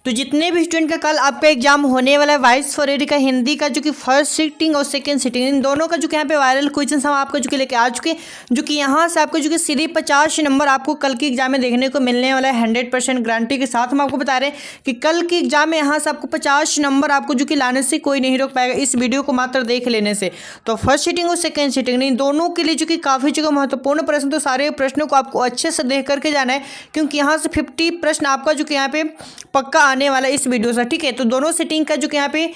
तो जितने भी स्टूडेंट का कल आपका एग्जाम होने वाला है 22 फरवरी का हिंदी का जो कि फर्स्ट सिटिंग और सेकंड सिटिंग, इन दोनों का जो कि यहाँ पे वायरल क्वेश्चन हम आपको जो कि लेके आ चुके, जो कि यहाँ से आपको जो कि सीधे 50 नंबर आपको कल के एग्जाम में देखने को मिलने वाला है 100% गारंटी के साथ। हम आपको बता रहे हैं कि कल के एग्जाम में यहाँ से आपको 50 नंबर आपको जो कि लाने से कोई नहीं रोक पाएगा, इस वीडियो को मात्र देख लेने से। तो फर्स्ट सिटिंग और सेकेंड सिटिंग इन दोनों के लिए जो कि काफ़ी जगह महत्वपूर्ण प्रश्न, तो सारे प्रश्नों को आपको अच्छे से देख करके जाना है, क्योंकि यहाँ से 50 प्रश्न आपका जो कि यहाँ पे पक्का आने वाला है इस वीडियो से। ठीक है, तो दोनों सिटिंग का जो कि यहाँ पे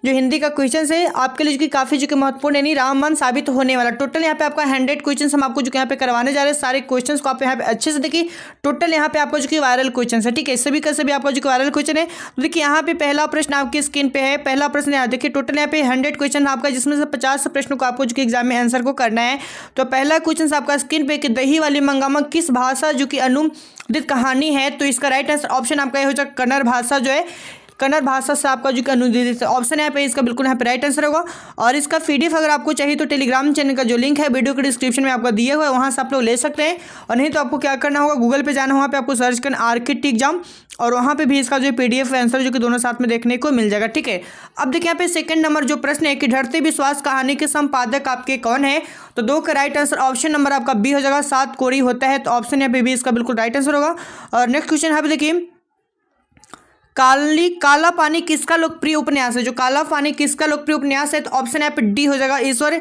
जो हिंदी का क्वेश्चन है आपके लिए जो कि काफ़ी जो कि महत्वपूर्ण यानी रामबाण साबित होने वाला। टोटल यहाँ पे आपका 100 क्वेश्चन हम आपको जो कि यहाँ पे करवाने जा रहे हैं। सारे क्वेश्चंस को आप यहाँ पे अच्छे से देखिए। टोटल यहाँ पे आपका जो कि वायरल क्वेश्चन है, ठीक है, सभी का सभी आपका जो कि वायरल क्वेश्चन है। तो देखिए यहाँ पे पहला प्रश्न आपकी स्क्रीन पे है। पहला प्रश्न यहाँ देखिए, टोटल यहाँ पे 100 क्वेश्चन आपका, जिसमें से 50 प्रश्नों को आपको जो कि एग्जाम में आंसर को करना है। तो पहला क्वेश्चन आपका स्क्रीन पे कि दही वाली मंगामा किस भाषा जो कि अनुदित कहानी है। तो इसका राइट आंसर ऑप्शन आपका ये हो जाएगा कन्नड़ भाषा, जो है कन्नड़ भाषा से आपका जो कि अनुदित ऑप्शन यहाँ पे इसका बिल्कुल यहाँ पे राइट आंसर होगा। और इसका पीडीएफ अगर आपको चाहिए तो टेलीग्राम चैनल का जो लिंक है वीडियो के डिस्क्रिप्शन में आपका दिया हुआ है, वहाँ से आप लोग ले सकते हैं। और नहीं तो आपको क्या करना होगा, गूगल पे जाना, वहाँ पे आपको सर्च करना आर्किट एग्जाम, और वहाँ पे भी इसका जो पीडीएफ आंसर जो कि दोनों साथ में देखने को मिल जाएगा। ठीक है, अब देखिए यहाँ पे सेकंड नंबर जो प्रश्न है कि ढरते विश्वास कहानी के संपादक आपके कौन है। तो 2 का राइट आंसर ऑप्शन नंबर आपका बी हो जाएगा, 7 कोरी होता है। तो ऑप्शन यहाँ पे बी इसका बिल्कुल राइट आंसर होगा। और नेक्स्ट क्वेश्चन यहाँ पे देखिए, काला पानी किसका लोकप्रिय उपन्यास है। जो काला पानी किसका लोकप्रिय उपन्यास है, तो ऑप्शन यहाँ पे डी हो जाएगा, ईश्वर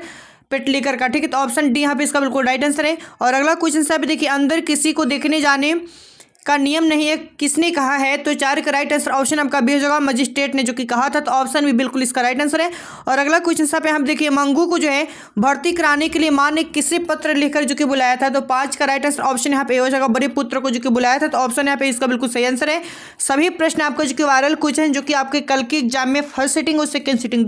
पेटलीकर का। ठीक है, तो ऑप्शन डी यहाँ पे इसका बिल्कुल राइट आंसर है। और अगला क्वेश्चन यहाँ पे देखिए, अंदर किसी को देखने जाने का नियम नहीं है, किसने कहा है। तो 4 का राइट आंसर ऑप्शन आपका बी हो जाएगा, मजिस्ट्रेट ने जो कि कहा था। तो ऑप्शन भी बिल्कुल इसका राइट आंसर है। और अगला क्वेश्चन यहाँ पे हम देखिए, मंगू को जो है भर्ती कराने के लिए माँ ने किसे पत्र लिखकर जो कि बुलाया था। तो 5 का राइट आंसर ऑप्शन यहाँ पे हो जाएगा, बड़े पुत्र को जो कि बुलाया था। तो ऑप्शन यहाँ पे इसका बिल्कुल सही आंसर है। सभी प्रश्न आपको जो कि वायरल क्वेश्चन जो कि आपके कल के एग्जाम में फर्स्ट सिटिंग और सेकेंड सिटिंग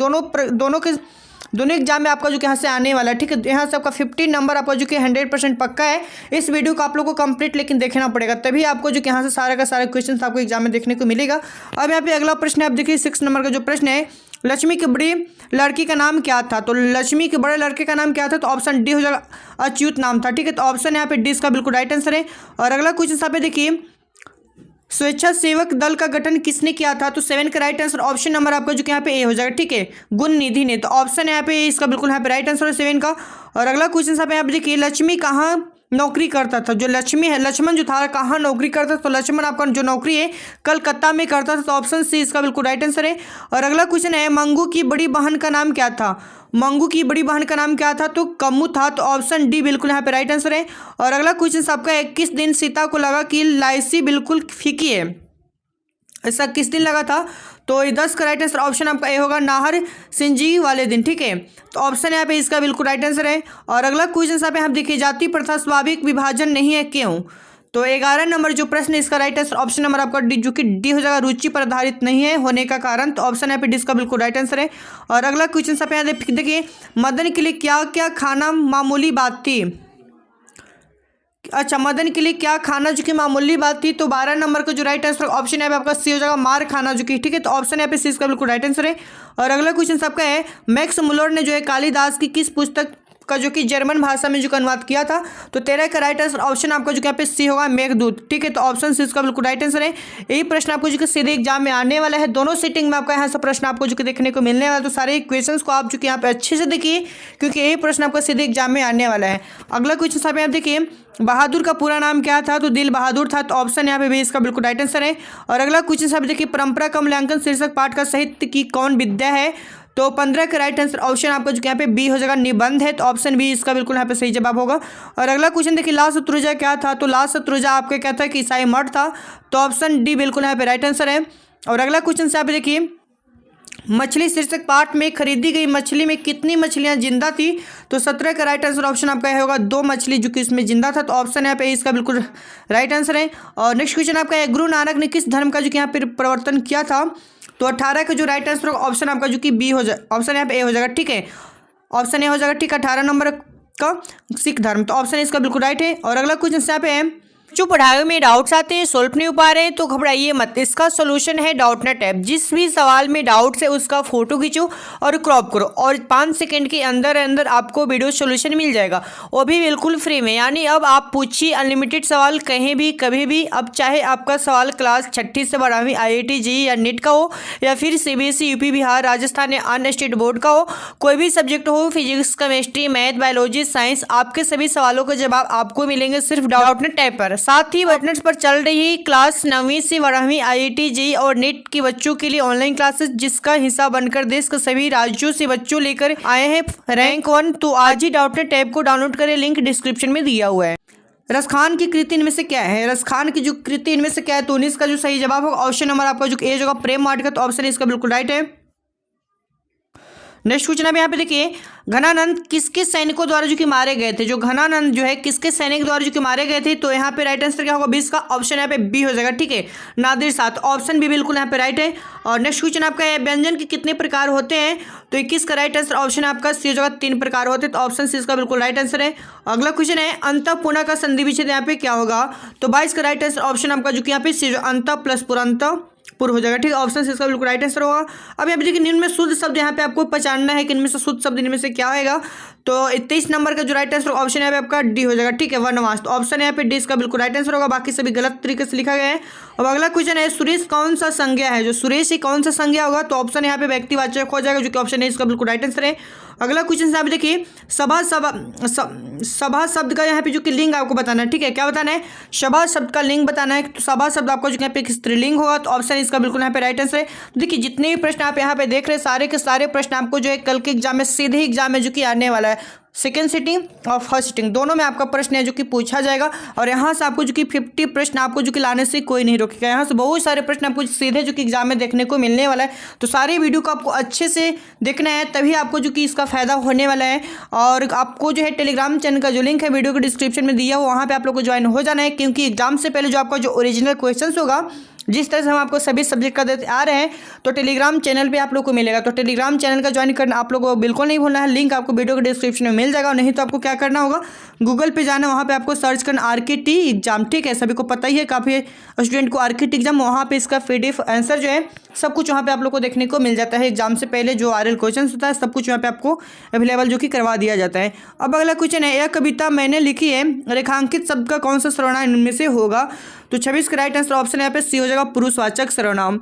दोनों एग्जाम में आपका जो कि यहाँ से आने वाला है। ठीक है, यहाँ से आपका 50 नंबर आपका जो कि 100% पक्का है। इस वीडियो को आप लोगों को कंप्लीट लेकिन देखना पड़ेगा, तभी आपको जो कि यहाँ से सारा का सारा क्वेश्चन आपको एग्जाम में देखने को मिलेगा। अब यहाँ पे अगला प्रश्न है, आप देखिए 6 नंबर का जो प्रश्न है, लक्ष्मी की बड़ी लड़की का नाम क्या था। तो लक्ष्मी के बड़े लड़के का नाम क्या था। तो ऑप्शन डी हो जाएगा, अच्युत नाम था। ठीक है, तो ऑप्शन यहाँ पे डी इसका बिल्कुल राइट आंसर है। और अगला क्वेश्चन यहाँ पे देखिए, स्वेच्छासेवक दल का गठन किसने किया था। तो 7 का राइट आंसर ऑप्शन नंबर आपका जो कि यहाँ पे ए हो जाएगा। ठीक है, गुण निधि ने। तो ऑप्शन यहाँ पे इसका बिल्कुल यहाँ पे राइट आंसर है 7 का। और अगला क्वेश्चन यहाँ पे आप देखिए, लक्ष्मी कहाँ नौकरी करता था। जो लक्ष्मी है, लक्ष्मण जो था कहाँ नौकरी करता था। तो लक्ष्मण आपका जो नौकरी है कलकत्ता में करता था। तो ऑप्शन सी इसका बिल्कुल राइट आंसर है। और अगला क्वेश्चन है, मंगू की बड़ी बहन का नाम क्या था। मंगू की बड़ी बहन का नाम क्या था। तो कम्मू था। तो ऑप्शन डी बिल्कुल यहाँ पे राइट आंसर है। और अगला क्वेश्चन आपका 21 दिन सीता को लगा कि लाइसी बिल्कुल फीकी है, ऐसा किस दिन लगा था। तो 10 का राइट आंसर ऑप्शन आपका ए होगा, नाहर सिंजी वाले दिन। ठीक है, तो ऑप्शन यहाँ पे इसका बिल्कुल राइट आंसर है। और अगला क्वेश्चन यहाँ पे हम देखिए, जाति प्रथा स्वाभाविक विभाजन नहीं है क्यों। तो 11 नंबर जो प्रश्न है इसका राइट आंसर ऑप्शन नंबर आपका डी जो कि डी हो जाएगा, रुचि पर आधारित नहीं है होने का कारण। तो ऑप्शन यहाँ पे डी इसका बिल्कुल राइट आंसर है। और अगला क्वेश्चन यहाँ पे देखिए, मदन के लिए क्या क्या खाना मामूली बात थी। अच्छा, मदन के लिए क्या खाना जो कि मामूली बात थी। तो 12 नंबर का जो राइट आंसर ऑप्शन यहाँ पे आपका सी हो जाएगा, मार खाना जो कि। ठीक है, तो ऑप्शन यहाँ पे सी इसका बिल्कुल राइट आंसर है। और अगला क्वेश्चन आपका है, मैक्स मुलर ने जो है कालिदास की किस पुस्तक का जो कि जर्मन भाषा में जो अनुवाद किया था। तो 13 का राइट आंसर ऑप्शन आपका जो कि यहाँ पे सी होगा, मेघदूत। ठीक है, तो ऑप्शन सी इसका बिल्कुल राइट आंसर है। यही प्रश्न आपको जो कि सीधे एग्जाम में आने वाला है। दोनों सिटिंग में आपका यहाँ से प्रश्न आपको जो कि देखने को मिलने वाला है। तो सारे क्वेश्चंस को आप जो कि यहाँ पे अच्छे से देखिए, क्योंकि यही प्रश्न आपका सीधे एग्जाम में आने वाला है। अगला क्वेश्चन यहाँ पे आप देखिए, बहादुर का पूरा नाम क्या था। तो दिल बहादुर था। तो ऑप्शन यहाँ पे भी इसका बिल्कुल राइट आंसर है। और अगला क्वेश्चन यहाँ पे देखिए, परंपरा का मूल्यांकन शीर्षक पाठ का साहित्य की कौन विद्या है। तो 15 का राइट आंसर ऑप्शन आपका जो यहाँ पे बी हो जाएगा, निबंध है। तो ऑप्शन बी इसका बिल्कुल यहाँ पे सही जवाब होगा। और अगला क्वेश्चन देखिए, ला शत्रुंजय क्या था। तो ला शत्रुंजय आपका क्या था कि ईसाई मठ था। तो ऑप्शन डी बिल्कुल यहाँ पे राइट आंसर है। और अगला क्वेश्चन यहाँ पे देखिए, मछली शीर्षक पाठ में खरीदी गई मछली में कितनी मछलियां जिंदा थी। तो 17 का राइट आंसर ऑप्शन आपका होगा, 2 मछली जो कि इसमें जिंदा था। तो ऑप्शन यहाँ पे इसका बिल्कुल राइट आंसर है। और नेक्स्ट क्वेश्चन आपका है, गुरु नानक ने किस धर्म का जो कि यहाँ पे प्रवर्तन किया था। तो 18 का जो राइट आंसर होगा ऑप्शन आपका जो कि बी हो जाए, ऑप्शन यहाँ पे ए हो जाएगा। ठीक है, ऑप्शन ए हो जाएगा। ठीक है, 18 नंबर का सिख धर्म। तो ऑप्शन इसका बिल्कुल राइट है। और अगला क्वेश्चन यहाँ पे है, जो पढ़ाई में डाउट्स आते हैं, सोल्व नहीं हो पा रहे हैं तो घबराइए मत, इसका सोल्यूशन है डाउटनेट ऐप। जिस भी सवाल में डाउट्स है उसका फोटो खींचो और क्रॉप करो और 5 सेकंड के अंदर अंदर आपको वीडियो सोल्यूशन मिल जाएगा, वो भी बिल्कुल फ्री में। यानी अब आप पूछिए अनलिमिटेड सवाल कहीं भी कभी भी। अब चाहे आपका सवाल क्लास 6ठी से 12वीं IIT JEE या नीट का हो या फिर CBSE UP बिहार राजस्थान या अन्य स्टेट बोर्ड का हो, कोई भी सब्जेक्ट हो, physics chemistry math biology science, आपके सभी सवालों के जवाब आपको मिलेंगे सिर्फ डाउटनेट ऐप पर। साथ ही डाउटनेट पर चल रही क्लास 9वीं से 12वीं IIT JEE और नीट के बच्चों के लिए ऑनलाइन क्लासेस, जिसका हिस्सा बनकर देश के सभी राज्यों से बच्चों लेकर आए हैं रैंक 1। तो आज ही डाउटनेट ऐप को डाउनलोड करें, लिंक डिस्क्रिप्शन में दिया हुआ है। रसखान की कृति इनमें से क्या है? रसखान की जो कृति इनमें से क्या है? तो 19 का जो सही जवाब होगा ऑप्शन नंबर आपका जो ए होगा प्रेम वाट का, तो ऑप्शन इसका बिल्कुल राइट है। नेक्स्ट क्वेश्चन अब यहाँ पे देखिए, घनानंद किसके सैनिकों द्वारा जो कि मारे गए थे? जो घनानंद जो है किसके सैनिक द्वारा जो कि मारे गए थे? तो यहाँ पे राइट आंसर क्या होगा? 20 का ऑप्शन यहाँ पे बी हो जाएगा, ठीक है, नादिर साथ, ऑप्शन बी बिल्कुल यहाँ पे राइट है। और नेक्स्ट क्वेश्चन आपका है, व्यंजन के कितने प्रकार होते हैं? तो 21 का राइट आंसर ऑप्शन आपका सी हो जाएगा, 3 प्रकार होते हैं, तो ऑप्शन सी इसका बिल्कुल राइट आंसर है। अगला क्वेश्चन है, अंतःपुरा का संधि विच्छेद यहाँ पे क्या होगा? तो 22 का राइट आंसर ऑप्शन आपका जो कि यहाँ पे सी अंत प्लस पुर हो जाएगा, ठीक है, ऑप्शन इसका बिल्कुल राइट आंसर होगा। अब यहाँ पे देखिए निम्न में शुद्ध शब्द यहाँ पे आपको पहचानना है कि इनमें से शुद्ध शब्द इनमें से क्या होगा। तो 23 नंबर का जो राइट आंसर ऑप्शन यहाँ पे आपका डी हो जाएगा, ठीक है, वनवास, तो ऑप्शन यहाँ पे डी इसका बिल्कुल राइट आंसर होगा, बाकी सभी गलत तरीके से लिखा गया है। अब अगला क्वेश्चन है, सुरेश कौन सा संज्ञा है? जो सुरेश ही कौन सा संज्ञा होगा? तो ऑप्शन यहाँ पे व्यक्तिवाचक हो जाएगा, जो कि ऑप्शन है इसका बिल्कुल राइट आंसर है। अगला क्वेश्चन आप देखिए, सभा शब्द का यहाँ पे जो कि लिंग आपको बताना है, ठीक है, क्या बताना है? सभा शब्द का लिंग बताना है। तो सभा शब्द आपका जो यहाँ पे स्त्रीलिंग होगा, तो ऑप्शन इसका बिल्कुल यहाँ पे राइट आंसर है। तो देखिए जितने भी प्रश्न आप यहाँ पे देख रहे हैं सारे के सारे प्रश्न आपको जो है कल के एग्जाम में सीधे एग्जाम में जो कि आने वाला है, सेकेंड सिटिंग और फर्स्ट सिटिंग दोनों में आपका प्रश्न है जो कि पूछा जाएगा। और यहाँ से आपको जो कि 50 प्रश्न आपको जो कि लाने से कोई नहीं रोकेगा। यहाँ से बहुत सारे प्रश्न आपको सीधे जो कि एग्जाम में देखने को मिलने वाला है। तो सारे वीडियो को आपको अच्छे से देखना है, तभी आपको जो कि इसका फायदा होने वाला है। और आपको जो है टेलीग्राम चैनल का जो लिंक है वीडियो के डिस्क्रिप्शन में दिया हुआ, वहाँ पर आप लोग को ज्वाइन हो जाना है, क्योंकि एग्जाम से पहले जो आपका जो ओरिजिनल क्वेश्चन होगा, जिस तरह से हम आपको सभी सब्जेक्ट का देते आ रहे हैं, तो टेलीग्राम चैनल पे आप लोग को मिलेगा। तो टेलीग्राम चैनल का ज्वाइन करना आप लोगों को बिल्कुल नहीं भूलना है, लिंक आपको वीडियो के डिस्क्रिप्शन में मिल जाएगा। और नहीं तो आपको क्या करना होगा, गूगल पे जाना, वहाँ पे आपको सर्च करना RKT एग्जाम, ठीक है, सभी को पता ही है, काफ़ी स्टूडेंट को RKT एग्जाम, वहाँ पे इसका PDF आंसर जो है सब कुछ वहाँ पे आप लोग को देखने को मिल जाता है। एग्जाम से पहले जो RL क्वेश्चन होता है सब कुछ वहाँ पे आपको अवेलेबल जो कि करवा दिया जाता है। अब अगला क्वेश्चन है, यह कविता मैंने लिखी है, रेखांकित शब्द का कौन सा सर्वनाम इनमें से होगा? तो 26 का राइट आंसर ऑप्शन यहाँ पे सी हो जाएगा, पुरुषवाचक सर्वनाम।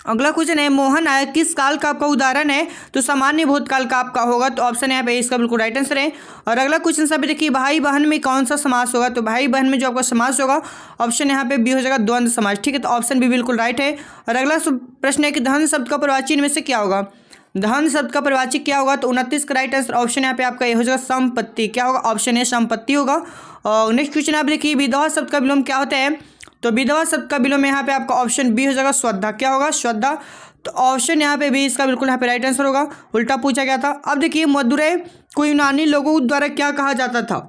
अगला क्वेश्चन है, मोहन आया किस काल का आपका उदाहरण है? तो सामान्य भूतकाल का आपका होगा, तो ऑप्शन यहाँ पे इसका बिल्कुल राइट आंसर है। और अगला क्वेश्चन सब देखिए, भाई बहन में कौन सा समास होगा? तो भाई बहन में जो आपका समास होगा ऑप्शन यहाँ पे बी हो जाएगा, द्वंद्व समास, ठीक है, तो ऑप्शन बी बिल्कुल राइट है। और अगला प्रश्न है कि धन शब्द का प्रवाची इनमें से क्या होगा? धन शब्द का प्रवाची क्या होगा? तो 29 का राइट आंसर ऑप्शन यहाँ पे आपका ये हो जाएगा, संपत्ति, क्या होगा? ऑप्शन है संपत्ति होगा। और नेक्स्ट क्वेश्चन आप देखिए, विधवा शब्द का विलोम क्या होता है? तो विधवा शब्द का विलोम यहाँ पे आपका ऑप्शन बी हो जाएगा, श्रद्धा, क्या होगा? श्रद्धा, तो ऑप्शन यहाँ पे भी इसका बिल्कुल यहाँ पे राइट आंसर होगा। उल्टा पूछा गया था। अब देखिए, मदुरै को यूनानी लोगों द्वारा क्या कहा जाता था?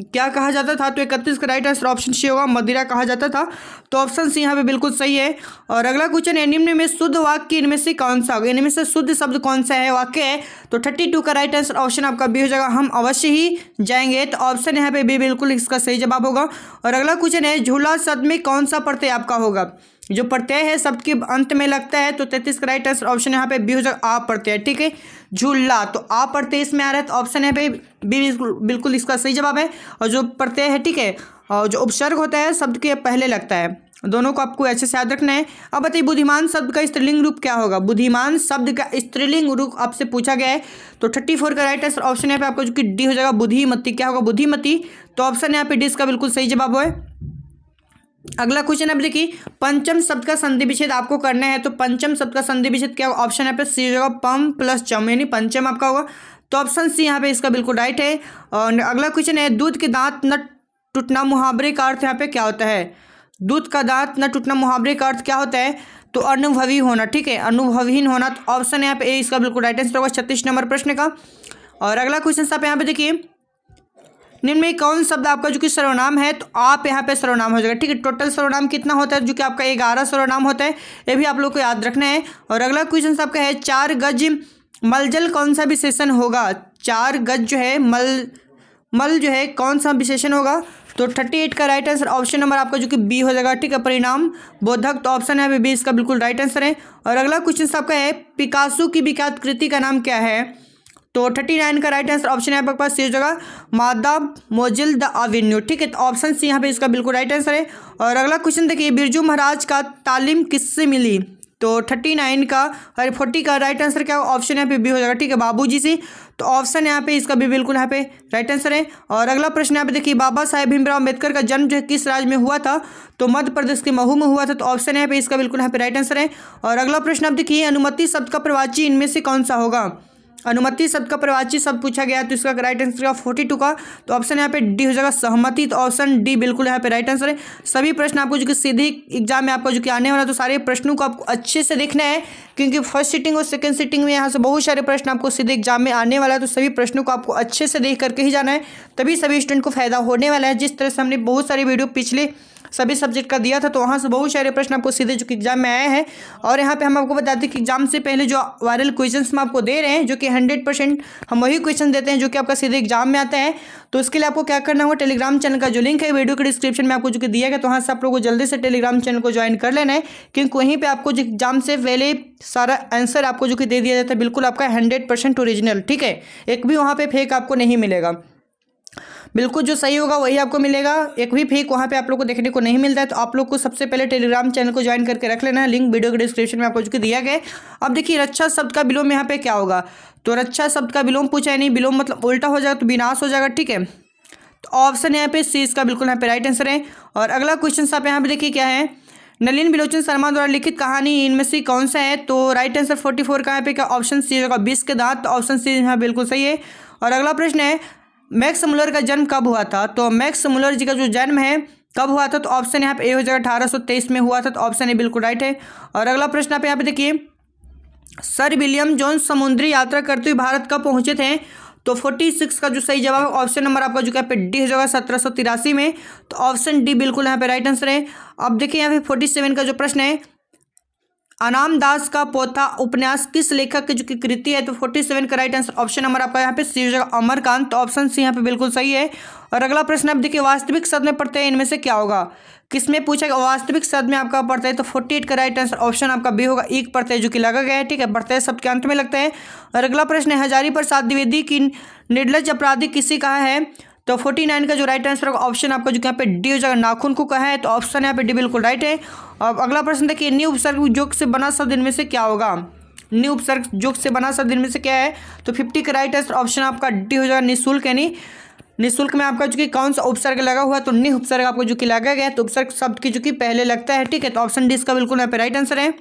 क्या कहा जाता था? तो 31 का राइट आंसर ऑप्शन सी होगा, मदिरा कहा जाता था, तो ऑप्शन सी यहाँ पे बिल्कुल सही है। और अगला क्वेश्चन है, निम्न में शुद्ध वाक्य इनमें से कौन सा होगा? इनमें से शुद्ध शब्द कौन सा है, वाक्य है? तो 32 का राइट आंसर ऑप्शन आपका बी हो जाएगा, हम अवश्य ही जाएंगे, तो ऑप्शन यहाँ पे बी बिल्कुल इसका सही जवाब होगा। और अगला क्वेश्चन है, झूला शब्द में कौन सा प्रत्यय आपका होगा? जो प्रत्यय है शब्द के अंत में लगता है, तो 33 का राइट आंसर ऑप्शन यहाँ पे बी हो जाएगा, आ प्रत्यय, ठीक है, झूला, तो आ प्रत्यय इसमें आ रहा है, तो ऑप्शन यहाँ पे बी बिल्कुल इसका सही जवाब है। और जो प्रत्यय है, ठीक है, और जो उपसर्ग होता है शब्द के पहले लगता है, दोनों को आपको अच्छे से याद रखना है। अब बताइए, बुद्धिमान शब्द का स्त्रीलिंग रूप क्या होगा? बुद्धिमान शब्द का स्त्रीलिंग रूप आपसे पूछा गया है, तो 34 का राइट आंसर ऑप्शन यहाँ पे आपको जो कि डी हो जाएगा, बुद्धिमती, क्या होगा? बुद्धिमती, तो ऑप्शन यहाँ पे डी इसका बिल्कुल सही जवाब है। अगला क्वेश्चन अब देखिए, पंचम शब्द का संधि विच्छेद आपको करना है, तो पंचम शब्द का संधि विच्छेद क्या होगा? ऑप्शन यहाँ पे सी होगा, पम प्लस चम, यानी पंचम आपका होगा, तो ऑप्शन सी यहाँ पे इसका बिल्कुल राइट है। और अगला क्वेश्चन है, दूध के दांत न टूटना मुहावरे का अर्थ यहाँ पे क्या होता है? दूध का दांत न टूटना मुहावरे का अर्थ क्या होता है? तो अनुभवी होना, ठीक है, अनुभवहीन होना, तो ऑप्शन यहाँ पे ए इसका बिल्कुल राइट आंसर होगा 36 नंबर प्रश्न का। और अगला क्वेश्चन आप यहाँ पे देखिए, निम्न में कौन शब्द आपका जो कि सर्वनाम है? तो आप यहाँ पे सर्वनाम हो जाएगा, ठीक है, टोटल सर्वनाम कितना होता है? जो कि आपका 11 सर्वनाम होता है, ये भी आप लोग को याद रखना है। और अगला क्वेश्चन आपका है, 4 गज मलजल कौन सा विशेषण होगा? 4 गज जो है मल जो है कौन सा विशेषण होगा? तो 38 का राइट आंसर ऑप्शन नंबर आपका जो कि बी हो जाएगा। ठीक है, परिणाम बोधक, तो ऑप्शन है बी इसका बिल्कुल राइट आंसर है। और अगला क्वेश्चन आपका है पिकासो की विख्यात कृति का नाम क्या है? तो 39 का राइट आंसर ऑप्शन है आपके पास सी हो जाएगा मादा मोजिल द एवेन्यू। ठीक है, तो ऑप्शन सी यहाँ पे इसका बिल्कुल राइट आंसर है। और अगला क्वेश्चन देखिए बिरजू महाराज का तालीम किससे मिली? तो 39 का और 40 का राइट आंसर क्या होगा? ऑप्शन यहाँ पे बी हो जाएगा। ठीक है, बाबूजी से, तो ऑप्शन यहाँ पे इसका भी बिल्कुल यहाँ पे राइट आंसर है। और अगला प्रश्न यहाँ पे देखिए बाबा साहेब भीमराव अम्बेडकर का जन्म जो है किस राज्य में हुआ था? तो मध्य प्रदेश के महू में हुआ था, तो ऑप्शन यहाँ पे इसका बिल्कुल यहाँ पे राइट आंसर है। और अगला प्रश्न आप देखिए अनुमति शब्द का प्रवाची इनमें से कौन सा होगा? अनुमति शब्द का प्रवाची शब्द पूछा गया है, तो इसका राइट आंसर का 42 का, तो ऑप्शन यहाँ पे डी हो जाएगा सहमति, तो ऑप्शन डी बिल्कुल यहाँ पे राइट आंसर है। सभी प्रश्न आपको जो कि सीधे एग्जाम में आपको जो कि आने वाला है, तो सारे प्रश्नों को आपको अच्छे से देखना है, क्योंकि फर्स्ट सीटिंग और सेकंड सीटिंग में यहाँ से बहुत सारे प्रश्न आपको सीधे एग्जाम में आने वाला है, तो सभी प्रश्नों को आपको अच्छे से देख करके ही जाना है, तभी सभी स्टूडेंट को फायदा होने वाला है। जिस तरह से हमने बहुत सारी वीडियो पिछले सभी सब्जेक्ट का दिया था, तो वहाँ से बहुत सारे प्रश्न आपको सीधे जो कि एग्जाम में आए हैं। और यहाँ पे हम आपको बताते हैं कि एग्जाम से पहले जो वायरल क्वेश्चंस हम आपको दे रहे हैं, जो कि 100% हम वही क्वेश्चन देते हैं जो कि आपका सीधे एग्जाम में आता है। तो इसके लिए आपको क्या करना होगा, टेलीग्राम चैनल का जो लिंक है वीडियो के डिस्क्रिप्शन में आपको जो कि दिया गया, तो वहाँ से आप लोगों को जल्दी से टेलीग्राम चैनल को ज्वाइन कर लेना है, क्योंकि वहीं पर आपको जो एग्जाम से पहले सारा आंसर आपको जो कि दे दिया जाता है, बिल्कुल आपका 100% ओरिजिनल। ठीक है, एक भी वहाँ पर फेक आपको नहीं मिलेगा, बिल्कुल जो सही होगा वही आपको मिलेगा, एक भी फेक वहाँ पे आप लोग को देखने को नहीं मिलता है। तो आप लोग को सबसे पहले टेलीग्राम चैनल को ज्वाइन करके रख लेना है, लिंक वीडियो के डिस्क्रिप्शन में आपको जो कि दिया गया है। अब देखिए रक्षा शब्द का विलोम यहाँ पे क्या होगा? तो रक्षा शब्द का विलोम पूछा है, नहीं विलोम मतलब उल्टा हो जाएगा, तो विनाश हो जाएगा। ठीक है, तो ऑप्शन यहाँ पे सी इसका बिल्कुल यहाँ पे राइट आंसर है। और अगला क्वेश्चन आप यहाँ पे देखिए क्या है, नलिन बिलोचन शर्मा द्वारा लिखित कहानी इनमें से कौन सा है? तो राइट आंसर 44 का यहाँ पे क्या ऑप्शन सी होगा 20 के दांत, तो ऑप्शन सी यहाँ बिल्कुल सही है। और अगला प्रश्न है मैक्स मुलर का जन्म कब हुआ था? तो मैक्स मुलर जी का जो जन्म है कब हुआ था? तो ऑप्शन यहाँ पे ए हो जाएगा 1823 में हुआ था, तो ऑप्शन ए बिल्कुल राइट है। और अगला प्रश्न आप यहाँ पे देखिए सर विलियम जोन्स समुद्री यात्रा करते हुए भारत कब पहुंचे थे? तो 46 का जो सही जवाब है ऑप्शन नंबर आपका जो यहाँ पे डी हो जाएगा 1783 में, तो ऑप्शन डी बिल्कुल यहाँ पे राइट आंसर है। अब देखिए यहाँ पे 47 का जो प्रश्न है अनाम दास का पोथा उपन्यास किस लेखक की जो की कृति है? तो 47 का राइट आंसर ऑप्शन नंबर आपका यहाँ पे सी हो जाएगा अमरकांत, तो ऑप्शन सी यहाँ पे बिल्कुल सही है। और अगला प्रश्न आप देखिए वास्तविक शब्द में प्रत्यय इनमें से क्या होगा? किसमें पूछा गया वास्तविक शब्द में आपका प्रत्यय? तो 48 का राइट आंसर ऑप्शन आपका बी होगा एक प्रत्यय जो कि लगा गया है। ठीक है, प्रत्यय शब्द के अंत में लगता है। और अगला प्रश्न है हजारी प्रसाद द्विवेदी की निर्लज अपराधी किसे कहा है? तो 49 का जो राइट आंसर होगा ऑप्शन आपका जो यहाँ पे डी हो जाएगा नाखून को कहा है, तो ऑप्शन यहाँ पे डी बिल्कुल राइट है। अब अगला प्रश्न देखिए नी उपसर्ग जोक से बना शब्द इनमें से क्या होगा? नी उपसर्ग जोक से बना शब्द इनमें से क्या है? तो 50 का राइट आंसर ऑप्शन आपका डी हो जाएगा निःशुल्क, यानी निःशुल्क में आपका जो कि कौन सा उपसर्ग लगा हुआ है? तो नि उपसर्ग आपको जो कि लगा गया, तो उपसर्ग शब्द की जो कि पहले लगता है। ठीक है, तो ऑप्शन डी इसका बिल्कुल यहाँ पे राइट आंसर है।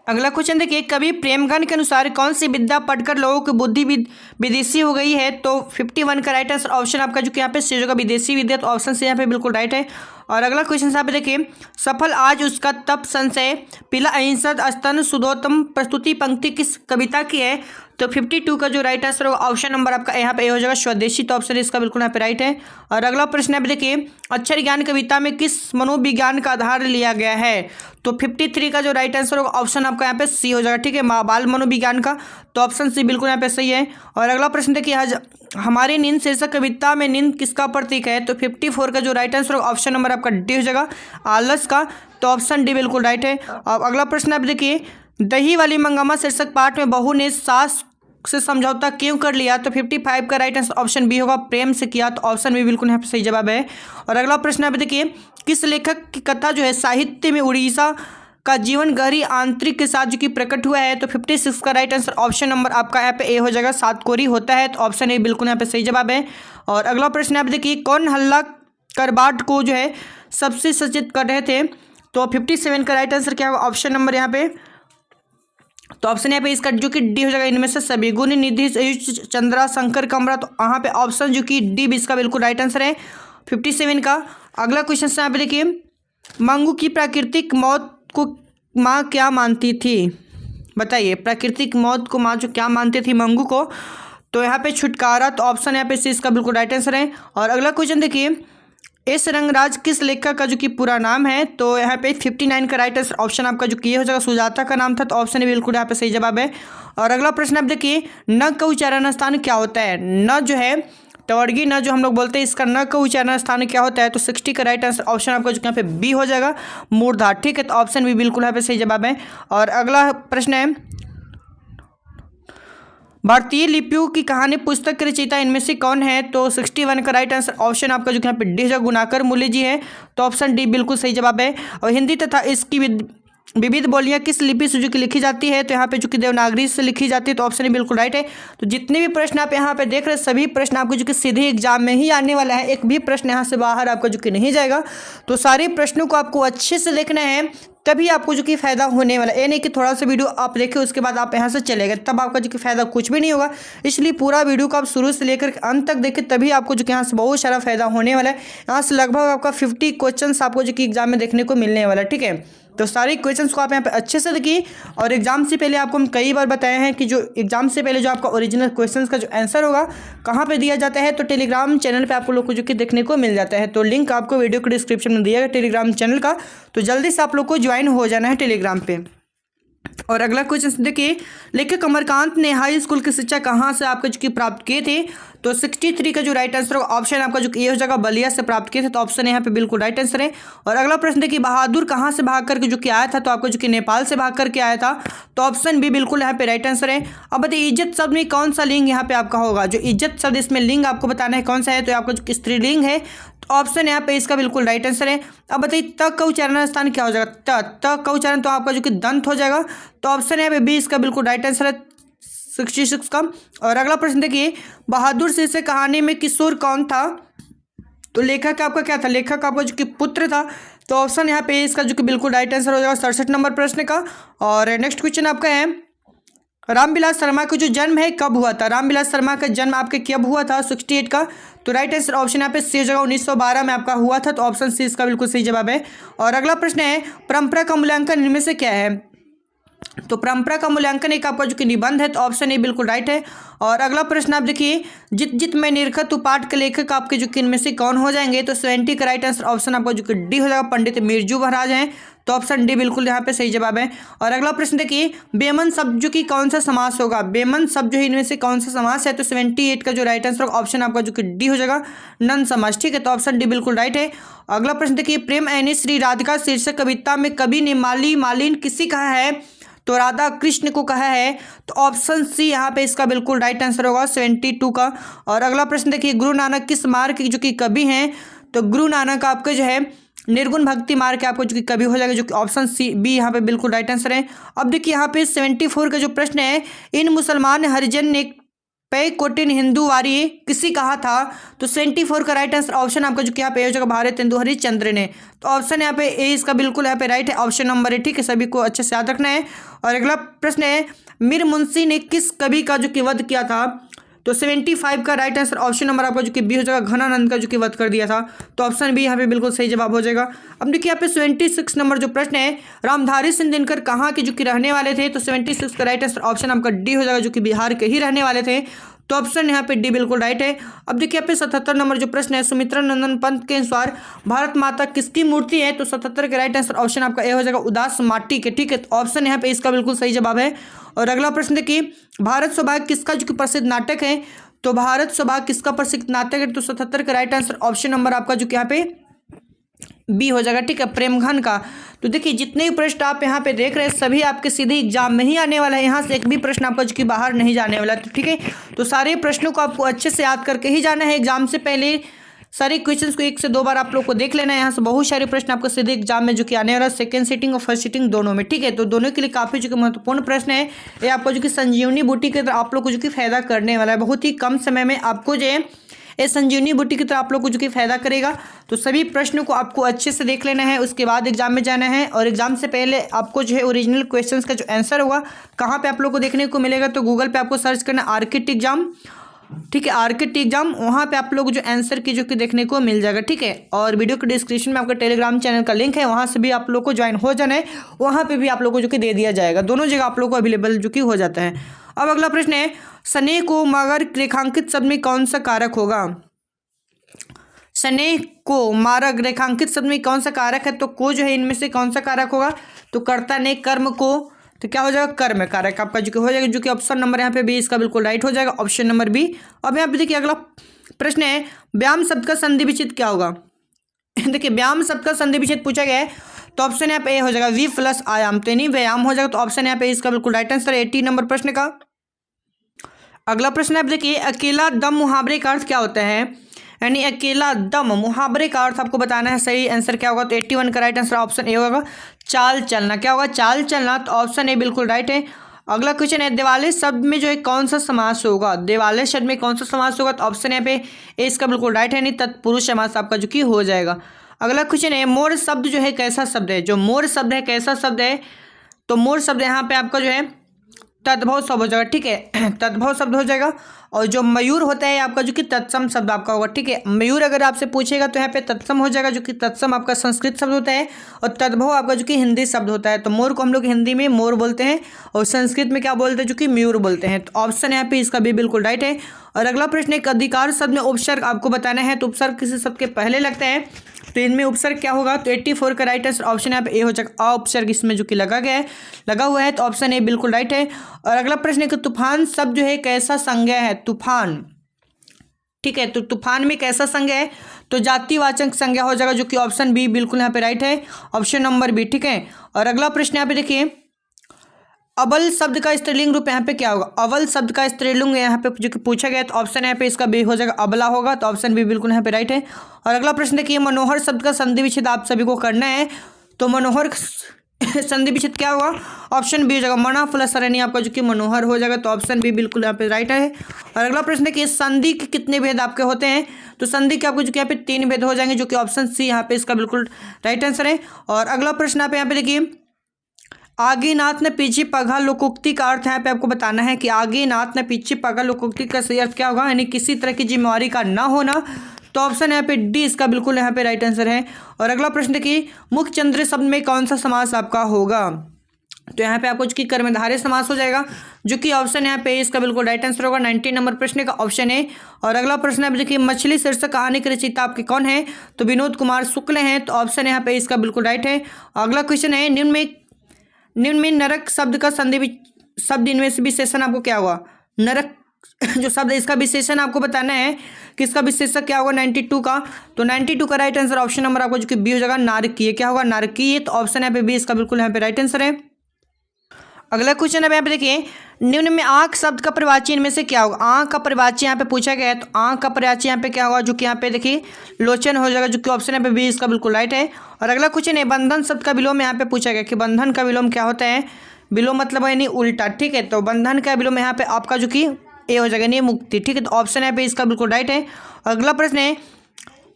अगला क्वेश्चन देखिए कवि प्रेमगन के अनुसार कौन सी विद्या पढ़कर लोगों की बुद्धि विदेशी हो गई है? तो 51 का राइट आंसर ऑप्शन आपका जो कि यहाँ पे सी होगा विदेशी विद्या, तो ऑप्शन से यहाँ पे बिल्कुल राइट है। और अगला क्वेश्चन यहाँ पे देखिए सफल आज उसका तप संशय पीला अहिंसद स्तन सुदोत्तम प्रस्तुति पंक्ति किस कविता की है? तो 52 का जो राइट आंसर होगा ऑप्शन नंबर आपका यहाँ पे हो जाएगा स्वदेशी, तो ऑप्शन इसका बिल्कुल यहाँ पे राइट है। और अगला प्रश्न यहाँ पे देखिए अक्षर ज्ञान कविता में किस मनोविज्ञान का आधार लिया गया है? तो 53 का जो राइट आंसर होगा ऑप्शन आपका यहाँ पे सी हो जाएगा। ठीक है, बाल मनोविज्ञान का, तो ऑप्शन सी बिल्कुल यहाँ पे सही है। और अगला प्रश्न देखिए हमारी नींद शीर्षक कविता में नींद किसका प्रतीक है? तो 54 का जो राइट आंसर होगा ऑप्शन नंबर आपका डी हो जाएगा आलस का, तो ऑप्शन डी बिल्कुल राइट है। अब अगला प्रश्न आप देखिए दही वाली मंगम्मा शीर्षक पाठ में बहू ने सास से समझौता क्यों कर लिया? तो 55 का राइट आंसर ऑप्शन बी होगा प्रेम से किया, तो ऑप्शन बी बिल्कुल यहाँ पे सही जवाब है। और अगला प्रश्न आप देखिए किस लेखक की कथा जो है साहित्य में उड़ीसा का जीवन गहरी आंतरिक के साथ जो कि प्रकट हुआ है? तो 56 का राइट आंसर ऑप्शन नंबर आपका यहाँ पे ए हो जाएगा सात कोरी होता है, तो ऑप्शन ए बिल्कुल यहाँ पे सही जवाब है। और अगला प्रश्न आप देखिए कौन हल्ला करबाट को जो है सबसे सचेत कर रहे थे? तो 57 का राइट आंसर क्या होगा ऑप्शन नंबर यहाँ पे, तो ऑप्शन यहाँ पे इसका जो कि डी हो जाएगा इनमें से सभी गुण निधि चंद्रा शंकर कमरा, तो यहाँ पे ऑप्शन जो कि डी इसका बिल्कुल राइट आंसर है 57 का। अगला क्वेश्चन यहाँ पे देखिए मंगू की प्राकृतिक मौत को माँ क्या मानती थी? बताइए प्राकृतिक मौत को माँ जो क्या मानती थी मंगू को? तो यहाँ पे छुटकारा, तो ऑप्शन यहाँ पे सी इसका बिल्कुल राइट आंसर है। और अगला क्वेश्चन देखिए एस रंगराज किस लेखक का जो कि पूरा नाम है? तो यहाँ पे 59 का राइट आंसर ऑप्शन आपका जो कि हो जाएगा सुजाता का नाम था, तो ऑप्शन बिल्कुल यहाँ पे सही जवाब है। और अगला प्रश्न आप देखिए न का उच्चारण स्थान क्या होता है? न जो है टवर्गी न जो हम लोग बोलते हैं, इसका न का उच्चारण स्थान क्या होता है? तो 60 का राइट आंसर ऑप्शन आपका जो यहाँ पे बी हो जाएगा, मूर्धा। ठीक है, तो ऑप्शन बी बिल्कुल यहाँ पे सही जवाब है। और अगला प्रश्न है, भारतीय लिपियों की कहानी पुस्तक के रचयिता इनमें से कौन है? तो 61 का राइट आंसर ऑप्शन आपका जो यहाँ पे डी है, गुणाकर मूल्य जी है, तो ऑप्शन डी बिल्कुल सही जवाब है। और हिंदी तथा इसकी विविध बोलियां किस लिपि से जो कि लिखी जाती है? तो यहाँ पे जो कि देवनागरी से लिखी जाती है, तो ऑप्शन बिल्कुल राइट है। तो जितने भी प्रश्न आप यहाँ पे देख रहे हैं, सभी प्रश्न आपको जो कि सीधे एग्जाम में ही आने वाला है, एक भी प्रश्न यहाँ से बाहर आपका जो कि नहीं जाएगा। तो सारे प्रश्नों को आपको अच्छे से देखना है, तभी आपको जो कि फायदा होने वाला है। ये नहीं कि थोड़ा सा वीडियो आप देखें उसके बाद आप यहाँ से चले गए, तब आपका जो कि फायदा कुछ भी नहीं होगा। इसलिए पूरा वीडियो को आप शुरू से लेकर अंत तक देखें, तभी आपको जो कि यहाँ से बहुत सारा फायदा होने वाला है। यहाँ से लगभग आपका 50 क्वेश्चन आपको जो कि एग्जाम में देखने को मिलने वाला है। ठीक है, तो सारे क्वेश्चंस को आप यहाँ पे अच्छे से देखिए। और एग्जाम से पहले आपको हम कई बार बताए हैं कि जो एग्जाम से पहले जो आपका ओरिजिनल क्वेश्चंस का जो आंसर होगा कहाँ पे दिया जाता है? तो टेलीग्राम चैनल पे आपको लोग को जो कि देखने को मिल जाता है। तो लिंक आपको वीडियो के डिस्क्रिप्शन में दिया गया टेलीग्राम चैनल का, तो जल्दी से आप लोग को ज्वाइन हो जाना है टेलीग्राम पे। और अगला क्वेश्चन देखिए, लेखक अमरकांत ने हाई स्कूल की शिक्षा कहाँ से आपको जो कि प्राप्त किए थे? तो 63 का जो राइट आंसर होगा ऑप्शन आपका जो कि ये हो जाएगा, बलिया से प्राप्त किए थे, तो ऑप्शन यहाँ पे बिल्कुल राइट आंसर है। और अगला प्रश्न देखिए, बहादुर कहाँ से भाग करके जो कि आया था? तो आपको जो कि नेपाल से भाग करके आया था, तो ऑप्शन बी बिल्कुल यहाँ पे राइट आंसर है। अब बताइए इज्जत शब्द में कौन सा लिंग यहाँ पे आपका होगा? जो इज्जत शब्द इसमें लिंग आपको बताना है कौन सा है, तो आपका जो स्त्रीलिंग है, तो ऑप्शन यहाँ पे इसका बिल्कुल राइट आंसर है। अब बताइए त का उच्चारण स्थान क्या हो जाएगा? त का उच्चारण तो आपका जो कि दंत हो जाएगा, तो ऑप्शन यहाँ पे बी इसका बिल्कुल राइट आंसर है, 66 का। और अगला प्रश्न देखिए, बहादुर शीर्षक कहानी में किशोर कौन था? तो लेखक आपका क्या था? लेखक आपका जो कि पुत्र था, तो ऑप्शन यहाँ पे इसका जो कि बिल्कुल राइट आंसर हो जाएगा 67 नंबर प्रश्न का। और नेक्स्ट क्वेश्चन आपका है, रामविलास शर्मा का जो जन्म है कब हुआ था? रामविलास शर्मा का जन्म आपके कब हुआ था? 68 का, तो राइट आंसर ऑप्शन यहाँ पे सी जगह 1912 में आपका हुआ था, तो ऑप्शन सी इसका बिल्कुल सही जवाब है। और अगला प्रश्न है, परंपरा का मूल्यांकन इनमें से क्या है? तो परंपरा का मूल्यांकन एक आपका जो कि निबंध है, तो ऑप्शन ए बिल्कुल राइट है। और अगला प्रश्न आप देखिए, जित जित में निरखत पाठ के लेखक आपके जो कि इनमें से कौन हो जाएंगे? तो 70 का राइट आंसर ऑप्शन आपका जो कि डी हो जाएगा, पंडित मिर्जू महाराज हैं, तो ऑप्शन डी बिल्कुल यहाँ पे सही जवाब है। और अगला प्रश्न देखिए, बेमन शब्द जो कि कौन सा समास होगा? बेमन शब्द जो है इनमें से कौन सा समास है? तो 78 का जो राइट आंसर होगा ऑप्शन आपका जो कि डी हो जाएगा, नन समास। ठीक है, तो ऑप्शन डी बिल्कुल राइट है। अगला प्रश्न देखिए, प्रेम ऐनी श्री राधिका शीर्षक कविता में कवि ने माली मालिन किसी कहा है? तो राधा कृष्ण को कहा है, तो ऑप्शन सी यहाँ पे इसका बिल्कुल राइट आंसर होगा, 72 का। और अगला प्रश्न देखिए, गुरु नानक किस मार्ग के जो कि कवि हैं? तो गुरु नानक आपके जो है निर्गुण भक्ति मार्ग के आपको जो कि कवि हो जाएगा, जो कि ऑप्शन सी बी यहाँ पे बिल्कुल राइट आंसर है। अब देखिए यहाँ पे 74 का जो प्रश्न है, इन मुसलमान हरिजन ने पे कोटिन हिंदू वारी किसी कहा था? तो 74 का राइट आंसर ऑप्शन आपका जो कि यहाँ पे हो जाएगा, भारत हिंदू हरिश्चंद्र ने, तो ऑप्शन यहाँ पे ए इसका बिल्कुल यहाँ पे राइट है, ऑप्शन नंबर है। ठीक है, सभी को अच्छे से याद रखना है। और अगला प्रश्न है, मीर मुंशी ने किस कवि का जो कि वध किया था? तो 75 का राइट आंसर ऑप्शन नंबर आपका जो कि बी हो जाएगा, घनानंद का जो कि वध कर दिया था, तो ऑप्शन बी यहाँ पे बिल्कुल सही जवाब हो जाएगा। अब देखिए यहाँ पे 76 नंबर जो प्रश्न है, रामधारी सिंह दिनकर कहाँ के जो कि रहने वाले थे? तो 76 का राइट आंसर ऑप्शन आपका डी हो जाएगा, जो कि बिहार के ही रहने वाले थे, तो ऑप्शन यहाँ पे डी बिल्कुल राइट है। अब देखिए यहाँ पे 77 नंबर जो प्रश्न है, सुमित्रा नंदन पंत के अनुसार भारत माता किसकी मूर्ति है? तो 77 के राइट आंसर ऑप्शन आपका ए हो जाएगा, उदास माटी के। ठीक है, तो ऑप्शन यहाँ पे इसका बिल्कुल सही जवाब है। और अगला प्रश्न देखिए, भारत सौभाग्य किसका जो कि प्रसिद्ध नाटक है? तो भारत सौभाग्य किसका प्रसिद्ध नाटक है? तो 77 का राइट आंसर ऑप्शन नंबर आपका जो कि यहाँ पे बी हो जाएगा। ठीक है, प्रेमघन का। तो देखिए जितने भी प्रश्न आप यहाँ पे देख रहे हैं, सभी आपके सीधे एग्जाम में ही आने वाला है, यहाँ से एक भी प्रश्न आपका जो कि बाहर नहीं जाने वाला है। तो ठीक है, तो सारे प्रश्नों को आपको अच्छे से याद करके ही जाना है। एग्जाम से पहले सारे क्वेश्चंस को 1 से 2 बार आप लोग को देख लेना है। यहाँ से बहुत सारे प्रश्न आपको सीधे एग्जाम में जो कि आने वाला है, सेकंड सीटिंग और फर्स्ट सीटिंग दोनों में। ठीक है, तो दोनों के लिए काफ़ी जो कि महत्वपूर्ण प्रश्न है। ये आपको जो कि संजीवनी बूटी के तरह आप लोग को जो कि फायदा करने वाला है, बहुत ही कम समय में आपको जो है ये संजीवनी बूटी की तरह आप लोग को जो कि फायदा करेगा। तो सभी प्रश्नों को आपको अच्छे से देख लेना है, उसके बाद एग्जाम में जाना है। और एग्जाम से पहले आपको जो है ओरिजिनल क्वेश्चंस का जो आंसर होगा कहाँ पे आप लोग को देखने को मिलेगा? तो गूगल पे आपको सर्च करना आर्किट एग्जाम। ठीक है, आर्किट एग्जाम, वहाँ पे आप लोग जो आंसर की जो कि देखने को मिल जाएगा। ठीक है, और वीडियो के डिस्क्रिप्शन में आपका टेलीग्राम चैनल का लिंक है, वहाँ से भी आप लोग को ज्वाइन हो जाना है, वहाँ पे भी आप लोग को जो कि दे दिया जाएगा। दोनों जगह आप लोग को अवेलेबल जो कि हो जाता है। अब अगला प्रश्न है, स्नेह को मगर रेखांकित शब्द में कौन सा कारक होगा? स्नेह को मारक रेखांकित शब्द में कौन सा कारक है? तो को जो है इनमें से कौन सा कारक होगा? तो कर्ता ने कर्म को, तो क्या हो जाएगा? कर्म कारक आपका जो कि हो जाएगा, जो कि ऑप्शन नंबर यहाँ पे बी इसका बिल्कुल राइट हो जाएगा, ऑप्शन नंबर बी। अब यहाँ पे देखिए अगला प्रश्न है व्यायाम शब्द का संधि विच्छेद क्या होगा। देखिए व्यायाम शब्द का संधि विच्छेद पूछा गया है तो ऑप्शन यहाँ पे ए हो जाएगा वी प्लस आयाम, तो नहीं व्यायाम हो जाएगा, तो ऑप्शन यहाँ पे इसका बिल्कुल राइट आंसर 80 नंबर प्रश्न का। अगला प्रश्न आप देखिए अकेला दम मुहावरे का अर्थ क्या होता है, यानी अकेला दम मुहावरे का अर्थ आपको बताना है, सही आंसर क्या होगा, तो 81 का राइट आंसर ऑप्शन ए होगा चाल चलना। क्या होगा, चाल चलना, तो ऑप्शन ए बिल्कुल राइट है। अगला क्वेश्चन है दिवाले शब्द में जो है कौन सा समास होगा, दिवाले शब्द में कौन सा समास होगा, तो ऑप्शन यहाँ पे ए इसका बिल्कुल राइट है, नहीं तत्पुरुष समास आपका जो कि हो जाएगा। अगला क्वेश्चन है मोर शब्द जो है कैसा शब्द है, जो मोर शब्द है कैसा शब्द है, तो मोर शब्द यहाँ पे आपका जो है तद्भव शब्द हो जाएगा, ठीक है, तद्भव शब्द हो जाएगा। और जो मयूर होता है आपका जो कि तत्सम शब्द आपका होगा, ठीक है, मयूर अगर आपसे पूछेगा तो यहाँ पे तत्सम हो जाएगा, जो कि तत्सम आपका संस्कृत शब्द होता है और तद्भव आपका जो कि हिंदी शब्द होता है। तो मोर को हम लोग हिंदी में मोर बोलते हैं और संस्कृत में क्या बोलते हैं, जो कि मयूर बोलते हैं, तो ऑप्शन यहाँ पे इसका भी बिल्कुल राइट है। और अगला प्रश्न एक अधिकार शब्द में उपसर्ग आपको बताना है, तो उपसर्ग किसी शब्द के पहले लगता है तो इनमें उपसर्ग क्या होगा, तो 84 का राइट आंसर ऑप्शन यहाँ पे ए हो जाएगा, उपसर्ग इसमें जो कि लगा गया है लगा हुआ है, तो ऑप्शन ए बिल्कुल राइट है। और अगला प्रश्न है कि तूफान शब्द जो है कैसा संज्ञा है, तूफान, ठीक है, तो तूफान में कैसा संज्ञा है, तो जातिवाचक संज्ञा हो जाएगा, जो कि ऑप्शन बी बिल्कुल यहाँ पे राइट है, ऑप्शन नंबर बी, ठीक है। और अगला प्रश्न यहाँ पे देखिए अबल शब्द का स्त्रीलिंग रूप यहाँ पे क्या होगा, अबल शब्द का स्त्रीलिंग यहाँ पे जो कि पूछा गया, तो ऑप्शन यहाँ पे इसका बी हो जाएगा अबला होगा, तो ऑप्शन बी बिल्कुल यहाँ पे राइट है। और अगला प्रश्न देखिए मनोहर शब्द का संधि विच्छेद आप सभी को करना है, तो मनोहर संधि विच्छेद क्या होगा, ऑप्शन बी हो जाएगा मना प्लस सरणी आपका जो कि मनोहर हो जाएगा, तो ऑप्शन बी बिल्कुल यहाँ पे राइट है। और अगला प्रश्न देखिए संधि के कितने भेद आपके होते हैं, तो संधि के आपको जो कि यहाँ पे 3 भेद हो जाएंगे, जो कि ऑप्शन सी यहाँ पे इसका बिल्कुल राइट आंसर है। और अगला प्रश्न आप यहाँ पे देखिए आगे नाथ न पीछे पगा लोकोक्ति का अर्थ यहाँ पे आपको बताना है कि आगे नाथ न पीछे पगा लोकोक्ति का सही अर्थ क्या होगा, यानी किसी तरह की जिम्मेवारी का ना होना, तो ऑप्शन यहाँ पे डी इसका बिल्कुल यहाँ पे राइट आंसर है। और अगला प्रश्न देखिए मुख्य चंद्र शब्द में कौन सा समास आपका होगा, तो यहाँ पे आपको जो कि कर्मधारय समास हो जाएगा, जो कि ऑप्शन यहाँ पे इसका बिल्कुल राइट आंसर होगा 19 नंबर प्रश्न का ऑप्शन है। और अगला प्रश्न आप देखिए मछली शीर्षक कहानी के रचयिता आपके कौन है, तो विनोद कुमार शुक्ल हैं, तो ऑप्शन यहाँ पे इसका बिल्कुल राइट है। अगला क्वेश्चन है निम्न में नरक शब्द का संधि शब्द इनमें से विशेषण आपको क्या होगा, नरक जो शब्द है इसका विशेषण आपको बताना है कि इसका विशेषक क्या होगा 92 का, तो 92 का राइट आंसर ऑप्शन नंबर आपको जो कि बी हो जाएगा नारकीय, क्या होगा नारकीय, तो ऑप्शन यहाँ पे बी इसका बिल्कुल यहाँ पे राइट आंसर है। अगला क्वेश्चन है यहाँ पे देखिए निम्न में आंख शब्द का परिवाची इनमें से क्या होगा, आंख का परिवाची यहाँ पे पूछा गया है, तो आंख का परिवाची यहाँ पे क्या होगा, जो कि यहाँ पे देखिए लोचन हो जाएगा, जो कि ऑप्शन यहाँ पे बी इसका बिल्कुल राइट है। और अगला क्वेश्चन है बंधन शब्द का विलोम यहाँ पे पूछा गया कि बंधन का विलोम क्या होता है, विलोम मतलब यानी उल्टा, ठीक है, तो बंधन का विलोम यहाँ पे आपका जो कि ए हो जाएगा नहीं मुक्ति, ठीक है, तो ऑप्शन यहाँ पे इसका बिल्कुल राइट है। अगला प्रश्न है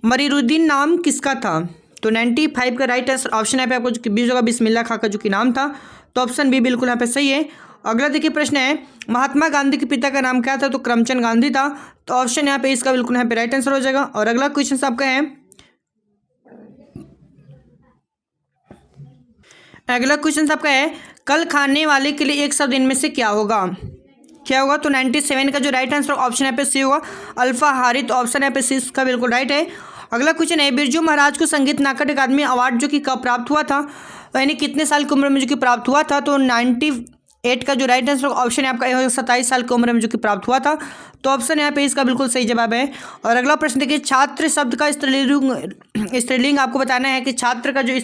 मरीरुद्दीन नाम किसका था, तो 95 का राइट आंसर ऑप्शन यहाँ पे आपको जो कि बी हो जाएगा बिस्मिल्लाह खां का जो कि नाम था, तो ऑप्शन बी बिल्कुल यहाँ पे सही है। अगला देखिए प्रश्न है महात्मा गांधी के पिता का नाम क्या था, तो करमचंद गांधी था, तो ऑप्शन यहाँ पे इसका बिल्कुल यहाँ पे राइट आंसर हो जाएगा। और अगला क्वेश्चन आपका है अगला क्वेश्चन आपका है कल खाने वाले के लिए एक शब्द इनमें से क्या होगा, क्या होगा, तो 97 का जो राइट आंसर ऑप्शन यहाँ पे सी होगा अल्फाहारी, तो ऑप्शन यहाँ पे सी इसका बिल्कुल राइट है। अगला क्वेश्चन है बिरजू महाराज को संगीत नाटक अकादमी अवार्ड जो कि कब प्राप्त हुआ था, यानी कितने साल की उम्र में जो कि प्राप्त हुआ था, तो 98 का जो राइट आंसर ऑप्शन है आपका 27 साल की उम्र में जो कि प्राप्त हुआ था, तो ऑप्शन यहाँ पे इसका बिल्कुल सही जवाब है। और अगला प्रश्न देखिए छात्र शब्द का स्त्रीलिंग आपको बताना है कि छात्र का जो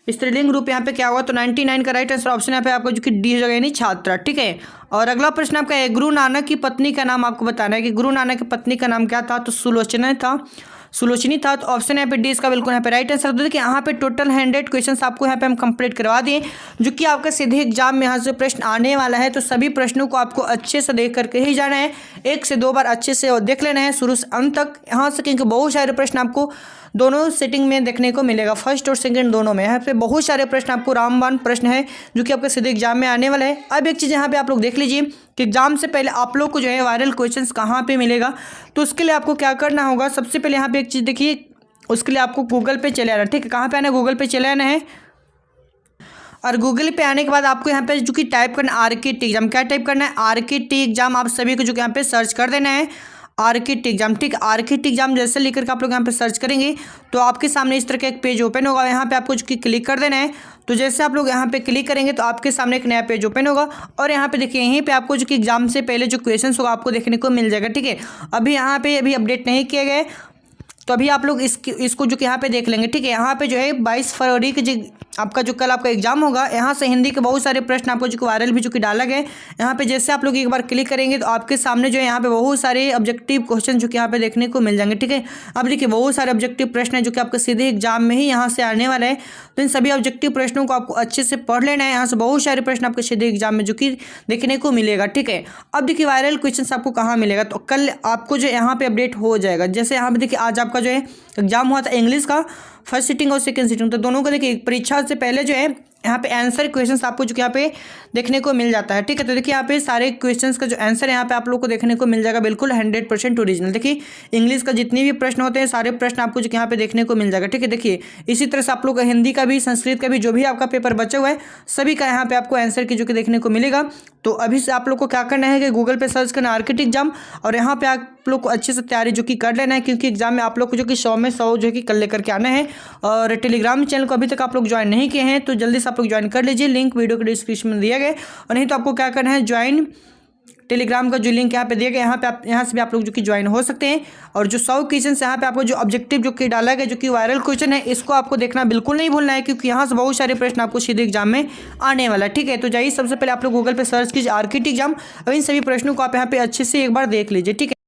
स्त्रीलिंग रूप यहाँ पे क्या होगा, तो 99 का राइट आंसर ऑप्शन यहाँ पे आपको जो कि डी हो जाएगा यानी छात्रा, ठीक है। और अगला प्रश्न आपका है गुरु नानक की पत्नी का नाम आपको बताना है कि गुरु नानक की पत्नी का नाम क्या था, तो सुलोचनी था, तो ऑप्शन यहाँ पे डी इसका बिल्कुल यहाँ पे राइट आंसर। देखिए यहाँ पे टोटल 100 क्वेश्चन आपको यहाँ पे हम कंप्लीट करवा दिए, जो कि आपका सीधे एग्जाम में यहाँ से प्रश्न आने वाला है, तो सभी प्रश्नों को आपको अच्छे से देख करके ही जाना है, 1 से 2 बार अच्छे से देख लेना है शुरू से अंत तक, यहाँ से क्योंकि बहुत सारे प्रश्न आपको दोनों सेटिंग में देखने को मिलेगा, फर्स्ट और सेकंड दोनों में। यहाँ पे बहुत सारे प्रश्न आपको रामबाण प्रश्न है जो कि आपके सीधे एग्जाम में आने वाला है। अब एक चीज़ यहाँ पे आप लोग देख लीजिए कि एग्जाम से पहले आप लोग को जो है वायरल क्वेश्चंस कहाँ पे मिलेगा, तो उसके लिए आपको क्या करना होगा, सबसे पहले यहाँ पे एक चीज़ देखिए, उसके लिए आपको गूगल पे चले आना, ठीक है, कहाँ पे आना है, गूगल पे चले आना है। और गूगल पे आने के बाद आपको यहाँ पे जो कि टाइप करना है RKT एग्जाम, क्या टाइप करना है RKT एग्जाम, आप सभी को जो कि यहाँ पे सर्च कर देना है RKT एग्जाम, ठीक, RKT एग्जाम जैसे लेकर के आप लोग यहाँ पे सर्च करेंगे तो आपके सामने इस तरह का एक पेज ओपन होगा, यहाँ पे आपको जो कि क्लिक कर देना है। तो जैसे आप लोग यहाँ पे क्लिक करेंगे तो आपके सामने एक नया पेज ओपन होगा और यहाँ पे देखिए यहीं पे आपको जो कि एग्जाम से पहले जो क्वेश्चंस होगा आपको देखने को मिल जाएगा। ठीक है, अभी यहाँ पे अभी अपडेट नहीं किए गए तो अभी आप लोग इसको जो कि यहाँ पे देख लेंगे। ठीक है, यहाँ पे जो है 22 फरवरी के जो आपका जो कल आपका एग्जाम होगा, यहाँ से हिंदी के बहुत सारे प्रश्न आपको जो कि वायरल भी जो कि डाला गया। यहाँ पे जैसे आप लोग एक बार क्लिक करेंगे तो आपके सामने जो है यहाँ पे बहुत सारे ऑब्जेक्टिव क्वेश्चन जो कि यहाँ पे देखने को मिल जाएंगे। ठीक है, अब देखिए बहुत सारे ऑब्जेक्टिव प्रश्न है जो कि आपके सीधे एग्जाम में ही यहाँ से आने वाला है। तो इन सभी ऑब्जेक्टिव प्रश्नों को आपको अच्छे से पढ़ लेना है। यहाँ से बहुत सारे प्रश्न आपके सीधे एग्जाम में जो कि देखने को मिलेगा। ठीक है, अब देखिए वायरल क्वेश्चन आपको कहाँ मिलेगा, तो कल आपको जो यहाँ पे अपडेट हो जाएगा। जैसे यहाँ पे देखिए आज आपका जो है एग्जाम हुआ था इंग्लिश का फर्स्ट सिटिंग और सेकंड सिटिंग, तो दोनों को देखिए परीक्षा से पहले जो है यहाँ पे आंसर क्वेश्चंस आपको जो कि यहाँ पे देखने को मिल जाता है। ठीक है, तो देखिए यहाँ पे सारे क्वेश्चंस का जो आंसर है यहाँ पे आप लोग को देखने को मिल जाएगा बिल्कुल 100% ओरिजिनल। देखिए इंग्लिश का जितने भी प्रश्न होते हैं सारे प्रश्न आपको जो कि यहाँ पे देखने को मिल जाएगा। ठीक है, देखिए इसी तरह से आप लोग हिंदी का भी, संस्कृत का भी, जो भी आपका पेपर बचा हुआ है सभी का यहाँ पे आपको आंसर की जो कि देखने को मिलेगा। तो अभी से आप लोग को क्या करना है कि गूगल पे सर्च करना आर्किट एग्जाम और यहाँ पे आप लोग को अच्छे से तैयारी जो कि कर लेना है, क्योंकि एग्जाम में आप लोग को जो कि 100 में 100 जो कि कल लेकर के आना है। और टेलीग्राम चैनल को अभी तक आप लोग ज्वाइन नहीं किए हैं तो जल्दी से आप लोग ज्वाइन कर लीजिए, लिंक वीडियो के डिस्क्रिप्शन में दिया गया। और नहीं तो आपको क्या करना है, ज्वाइन टेलीग्राम का जो लिंक यहाँ पे दिया गया, यहाँ पे आप यहाँ से भी आप लोग जो कि ज्वाइन हो सकते हैं। और जो 100 क्वेश्चन यहाँ पे आपको जो ऑब्जेक्टिव जो कि डाला गया जो कि वायरल क्वेश्चन है, इसको आपको देखना बिल्कुल नहीं भूलना है, क्योंकि यहाँ से बहुत सारे प्रश्न आपको सीधे एग्जाम में आने वाला। ठीक है, तो जाइए सबसे पहले आप लोग गूगल पे सर्च कीजिए आर्किट एग्जाम और इन सभी प्रश्नों को आप यहाँ पे अच्छे से एक बार देख लीजिए। ठीक है।